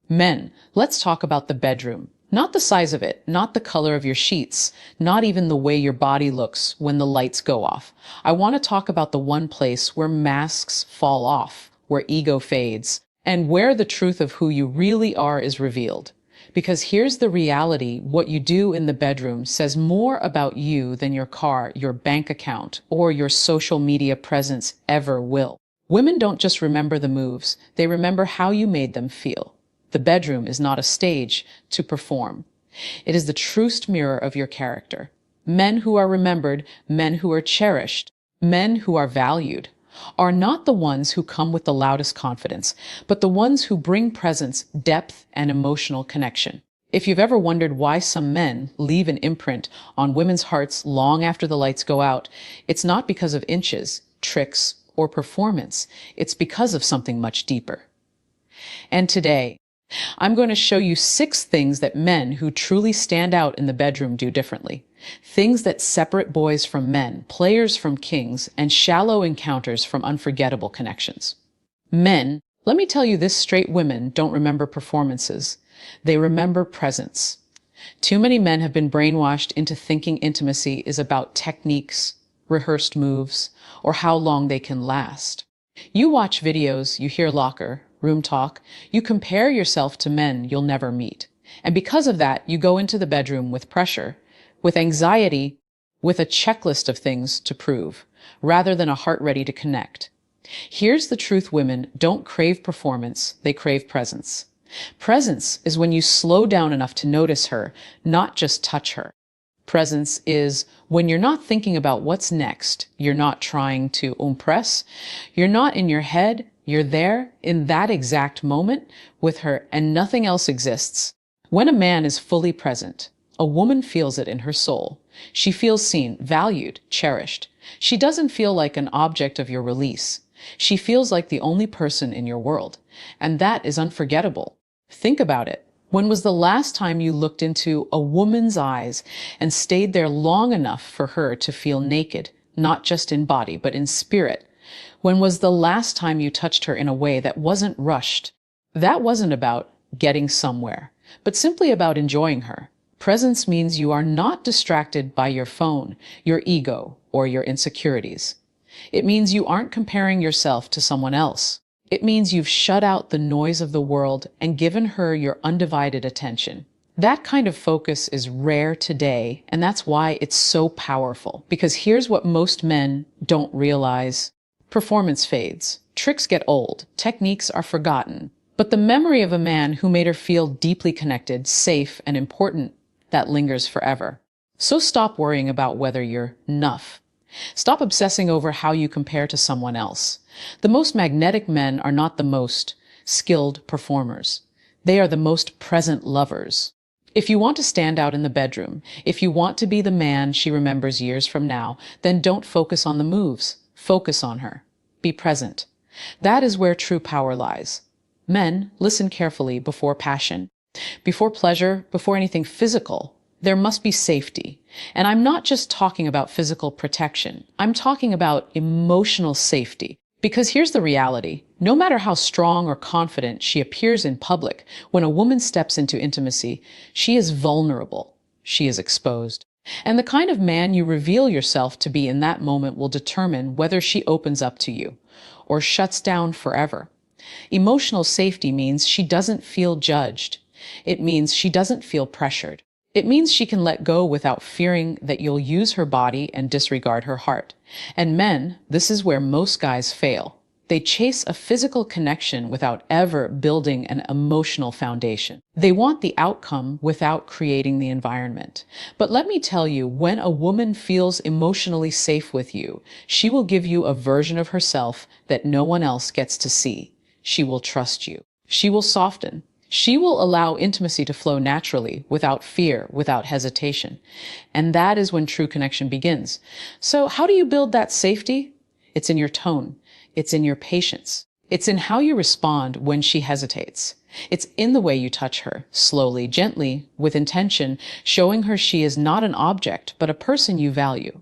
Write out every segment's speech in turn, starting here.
Men, let's talk about the bedroom. Not the size of it, not the color of your sheets, not even the way your body looks when the lights go off. I want to talk about the one place where masks fall off, where ego fades, and where the truth of who you really are is revealed. Because here's the reality, what you do in the bedroom says more about you than your car, your bank account, or your social media presence ever will. Women don't just remember the moves, they remember how you made them feel. The bedroom is not a stage to perform. It is the truest mirror of your character. Men who are remembered, men who are cherished, men who are valued, are not the ones who come with the loudest confidence, but the ones who bring presence, depth, and emotional connection. If you've ever wondered why some men leave an imprint on women's hearts long after the lights go out, it's not because of inches, tricks, or performance. It's because of something much deeper. And today, I'm going to show you 6 things that men who truly stand out in the bedroom do differently. Things that separate boys from men, players from kings, and shallow encounters from unforgettable connections. Men, let me tell you this straight, women don't remember performances. They remember presence. Too many men have been brainwashed into thinking intimacy is about techniques, rehearsed moves, or how long they can last. You watch videos, you hear locker, room talk, you compare yourself to men you'll never meet. And because of that, you go into the bedroom with pressure, with anxiety, with a checklist of things to prove, rather than a heart ready to connect. Here's the truth, women don't crave performance, they crave presence. Presence is when you slow down enough to notice her, not just touch her. Presence is when you're not thinking about what's next, you're not trying to impress, you're not in your head, you're there in that exact moment with her and nothing else exists. When a man is fully present, a woman feels it in her soul. She feels seen, valued, cherished. She doesn't feel like an object of your release. She feels like the only person in your world. And that is unforgettable. Think about it. When was the last time you looked into a woman's eyes and stayed there long enough for her to feel naked, not just in body, but in spirit? When was the last time you touched her in a way that wasn't rushed? That wasn't about getting somewhere, but simply about enjoying her. Presence means you are not distracted by your phone, your ego, or your insecurities. It means you aren't comparing yourself to someone else. It means you've shut out the noise of the world and given her your undivided attention. That kind of focus is rare today, and that's why it's so powerful. Because here's what most men don't realize. Performance fades. Tricks get old. Techniques are forgotten. But the memory of a man who made her feel deeply connected, safe, and important, that lingers forever. So stop worrying about whether you're enough. Stop obsessing over how you compare to someone else. The most magnetic men are not the most skilled performers. They are the most present lovers. If you want to stand out in the bedroom, if you want to be the man she remembers years from now, then don't focus on the moves. Focus on her. Be present. That is where true power lies. Men, listen carefully before passion, before pleasure, before anything physical. There must be safety. And I'm not just talking about physical protection. I'm talking about emotional safety. Because here's the reality. No matter how strong or confident she appears in public, when a woman steps into intimacy, she is vulnerable. She is exposed. And the kind of man you reveal yourself to be in that moment will determine whether she opens up to you or shuts down forever. Emotional safety means she doesn't feel judged. It means she doesn't feel pressured. It means she can let go without fearing that you'll use her body and disregard her heart. And men, this is where most guys fail. They chase a physical connection without ever building an emotional foundation. They want the outcome without creating the environment. But let me tell you, when a woman feels emotionally safe with you, she will give you a version of herself that no one else gets to see. She will trust you. She will soften. She will allow intimacy to flow naturally, without fear, without hesitation. And that is when true connection begins. So how do you build that safety? It's in your tone. It's in your patience. It's in how you respond when she hesitates. It's in the way you touch her, slowly, gently, with intention, showing her she is not an object, but a person you value.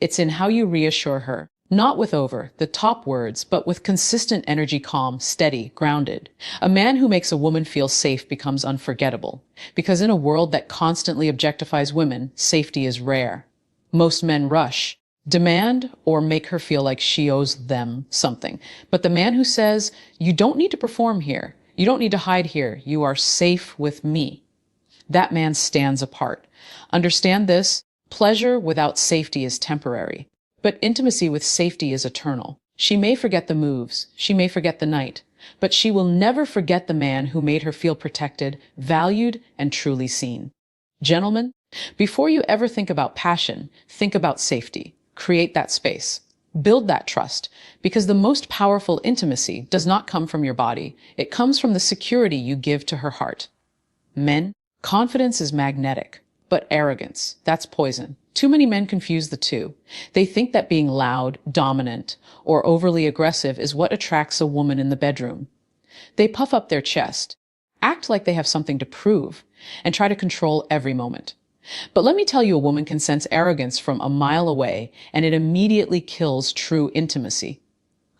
It's in how you reassure her, Not with over the top words, but with consistent energy, calm, steady, grounded. A man who makes a woman feel safe becomes unforgettable, because in a world that constantly objectifies women, safety is rare. Most men rush, demand, or make her feel like she owes them something. But the man who says, you don't need to perform here, you don't need to hide here, you are safe with me, that man stands apart. Understand this: pleasure without safety is temporary, but intimacy with safety is eternal. She may forget the moves, she may forget the night, but she will never forget the man who made her feel protected, valued, and truly seen. Gentlemen, before you ever think about passion, think about safety. Create that space. Build that trust, because the most powerful intimacy does not come from your body. It comes from the security you give to her heart. Men, confidence is magnetic, but arrogance, that's poison. Too many men confuse the two. They think that being loud, dominant, or overly aggressive is what attracts a woman in the bedroom. They puff up their chest, act like they have something to prove, and try to control every moment. But let me tell you, a woman can sense arrogance from a mile away, and it immediately kills true intimacy.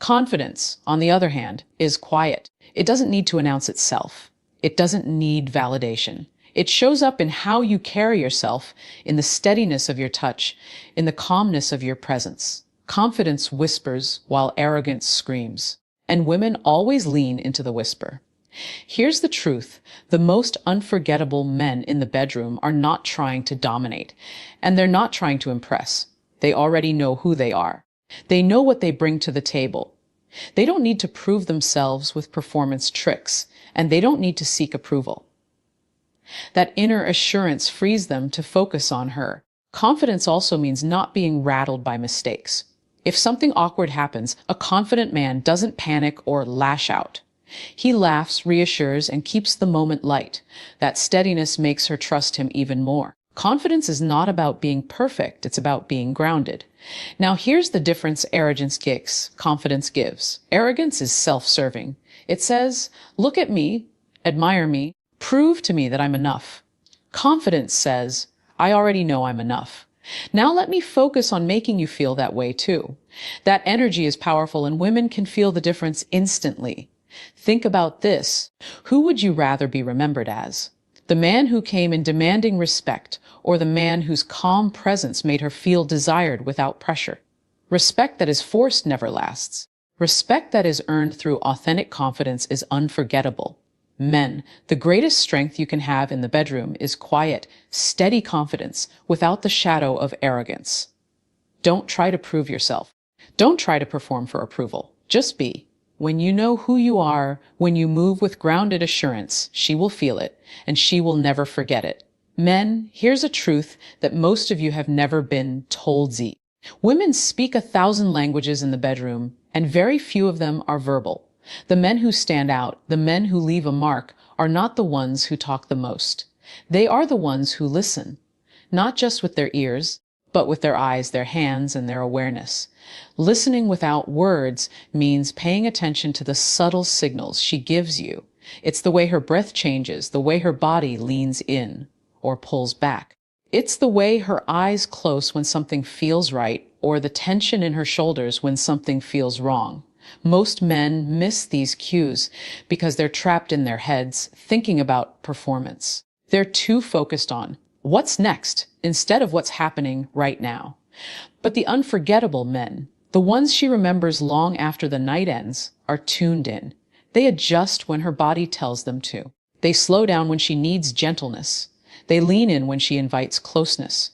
Confidence, on the other hand, is quiet. It doesn't need to announce itself. It doesn't need validation. It shows up in how you carry yourself, in the steadiness of your touch, in the calmness of your presence. Confidence whispers while arrogance screams, and women always lean into the whisper. Here's the truth: the most unforgettable men in the bedroom are not trying to dominate, and they're not trying to impress. They already know who they are. They know what they bring to the table. They don't need to prove themselves with performance tricks, and they don't need to seek approval. That inner assurance frees them to focus on her. Confidence also means not being rattled by mistakes. If something awkward happens, a confident man doesn't panic or lash out. He laughs, reassures, and keeps the moment light. That steadiness makes her trust him even more. Confidence is not about being perfect, it's about being grounded. Now here's the difference arrogance gives, confidence gives. Arrogance is self-serving. It says, look at me, admire me, prove to me that I'm enough. Confidence says, I already know I'm enough. Now let me focus on making you feel that way too. That energy is powerful, and women can feel the difference instantly. Think about this. Who would you rather be remembered as? The man who came in demanding respect, or the man whose calm presence made her feel desired without pressure? Respect that is forced never lasts. Respect that is earned through authentic confidence is unforgettable. Men, the greatest strength you can have in the bedroom is quiet, steady confidence without the shadow of arrogance. Don't try to prove yourself. Don't try to perform for approval. Just be. When you know who you are, when you move with grounded assurance, she will feel it, and she will never forget it. Men, here's a truth that most of you have never been told. Women speak 1,000 languages in the bedroom, and very few of them are verbal. The men who stand out, the men who leave a mark, are not the ones who talk the most. They are the ones who listen, not just with their ears, but with their eyes, their hands, and their awareness. Listening without words means paying attention to the subtle signals she gives you. It's the way her breath changes, the way her body leans in or pulls back. It's the way her eyes close when something feels right, or the tension in her shoulders when something feels wrong. Most men miss these cues because they're trapped in their heads thinking about performance. They're too focused on what's next instead of what's happening right now. But the unforgettable men, the ones she remembers long after the night ends, are tuned in. They adjust when her body tells them to. They slow down when she needs gentleness. They lean in when she invites closeness.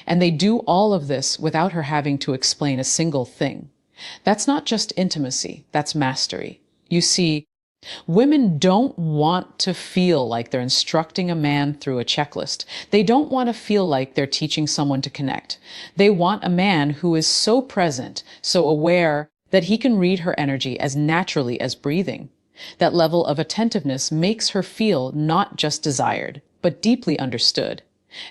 And they do all of this without her having to explain a single thing. That's not just intimacy, that's mastery. You see, women don't want to feel like they're instructing a man through a checklist. They don't want to feel like they're teaching someone to connect. They want a man who is so present, so aware, that he can read her energy as naturally as breathing. That level of attentiveness makes her feel not just desired, but deeply understood.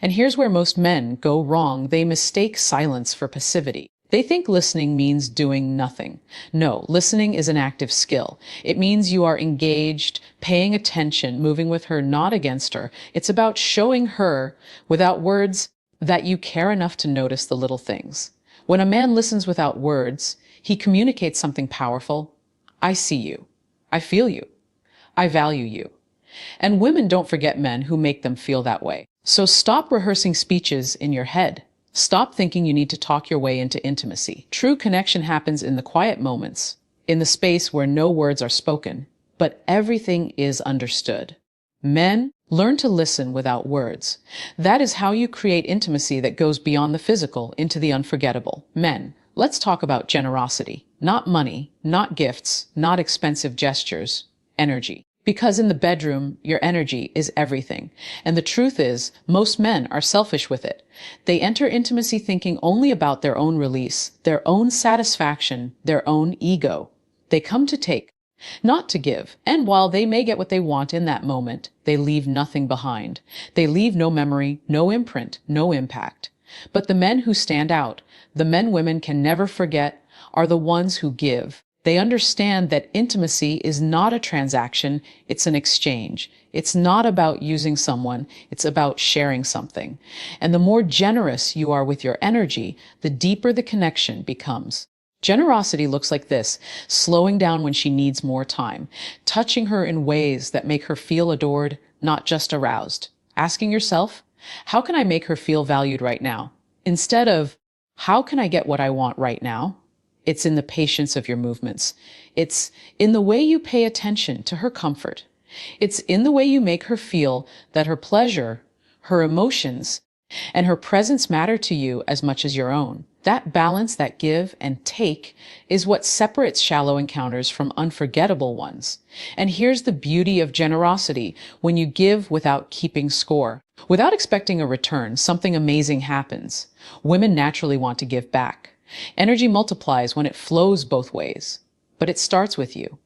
And here's where most men go wrong. They mistake silence for passivity. They think listening means doing nothing. No, listening is an active skill. It means you are engaged, paying attention, moving with her, not against her. It's about showing her, without words, that you care enough to notice the little things. When a man listens without words, He communicates something powerful. I see you. I feel you. I value you. And women don't forget men who make them feel that way. So stop rehearsing speeches in your head. Stop thinking you need to talk your way into intimacy. True connection happens in the quiet moments, in the space where no words are spoken, but everything is understood. Men, learn to listen without words. That is how you create intimacy that goes beyond the physical into the unforgettable. Men, let's talk about generosity. Not money, not gifts, not expensive gestures, energy. Because in the bedroom, your energy is everything. And the truth is, most men are selfish with it. They enter intimacy thinking only about their own release, their own satisfaction, their own ego. They come to take, not to give. And while they may get what they want in that moment, they leave nothing behind. They leave no memory, no imprint, no impact. But the men who stand out, the men women can never forget, are the ones who give. They understand that intimacy is not a transaction, it's an exchange. It's not about using someone, it's about sharing something. And the more generous you are with your energy, the deeper the connection becomes. Generosity looks like this: slowing down when she needs more time, touching her in ways that make her feel adored, not just aroused. Asking yourself, how can I make her feel valued right now? Instead of, how can I get what I want right now? It's in the patience of your movements. It's in the way you pay attention to her comfort. It's in the way you make her feel that her pleasure, her emotions, and her presence matter to you as much as your own. That balance, that give and take, is what separates shallow encounters from unforgettable ones. And here's the beauty of generosity: when you give without keeping score, without expecting a return, something amazing happens. Women naturally want to give back. Energy multiplies when it flows both ways, but it starts with you.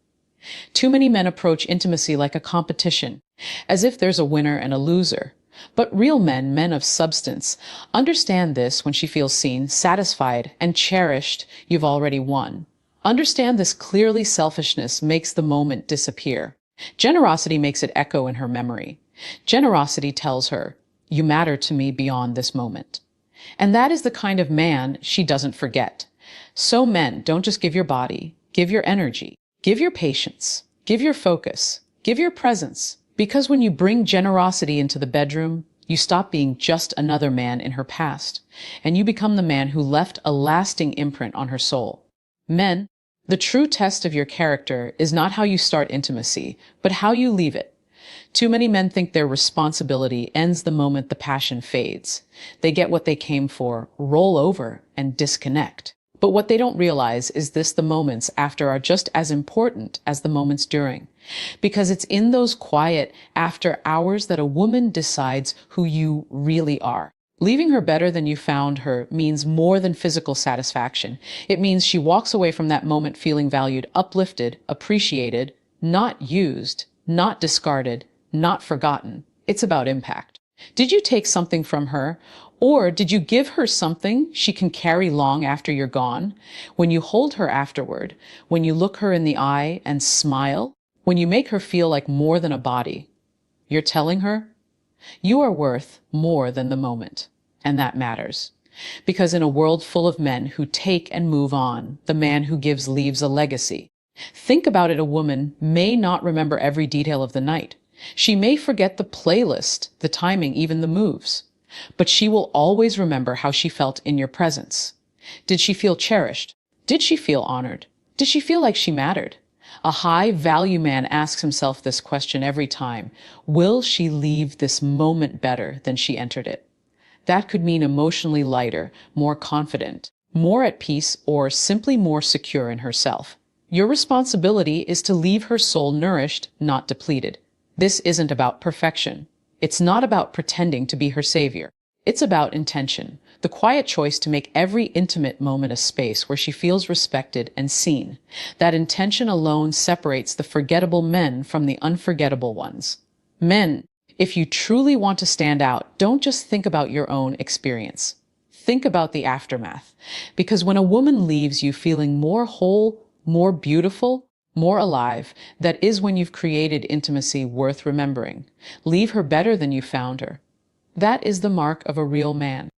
Too many men approach intimacy like a competition, as if there's a winner and a loser. But real men, men of substance, understand this: when she feels seen, satisfied, and cherished, you've already won. Understand this clearly. Selfishness makes the moment disappear. Generosity makes it echo in her memory. Generosity tells her, you matter to me beyond this moment. And that is the kind of man she doesn't forget. So men, don't just give your body, give your energy, give your patience, give your focus, give your presence. Because when you bring generosity into the bedroom, you stop being just another man in her past, and you become the man who left a lasting imprint on her soul. Men, the true test of your character is not how you start intimacy, but how you leave it. Too many men think their responsibility ends the moment the passion fades. They get what they came for, roll over, and disconnect. But what they don't realize is the moments after are just as important as the moments during. Because it's in those quiet after hours that a woman decides who you really are. Leaving her better than you found her means more than physical satisfaction. It means she walks away from that moment feeling valued, uplifted, appreciated, not used, not discarded, not forgotten. It's about impact. Did you take something from her? Or did you give her something she can carry long after you're gone? When you hold her afterward, when you look her in the eye and smile, when you make her feel like more than a body, you're telling her, you are worth more than the moment. And that matters. Because in a world full of men who take and move on, the man who gives leaves a legacy. Think about it: a woman may not remember every detail of the night. She may forget the playlist, the timing, even the moves. But she will always remember how she felt in your presence. Did she feel cherished? Did she feel honored? Did she feel like she mattered? A high-value man asks himself this question every time: will she leave this moment better than she entered it? That could mean emotionally lighter, more confident, more at peace, or simply more secure in herself. Your responsibility is to leave her soul nourished, not depleted. This isn't about perfection. It's not about pretending to be her savior. It's about intention, the quiet choice to make every intimate moment a space where she feels respected and seen. That intention alone separates the forgettable men from the unforgettable ones. Men, if you truly want to stand out, don't just think about your own experience. Think about the aftermath. Because when a woman leaves you feeling more whole, more beautiful, more alive, that is when you've created intimacy worth remembering. Leave her better than you found her. That is the mark of a real man.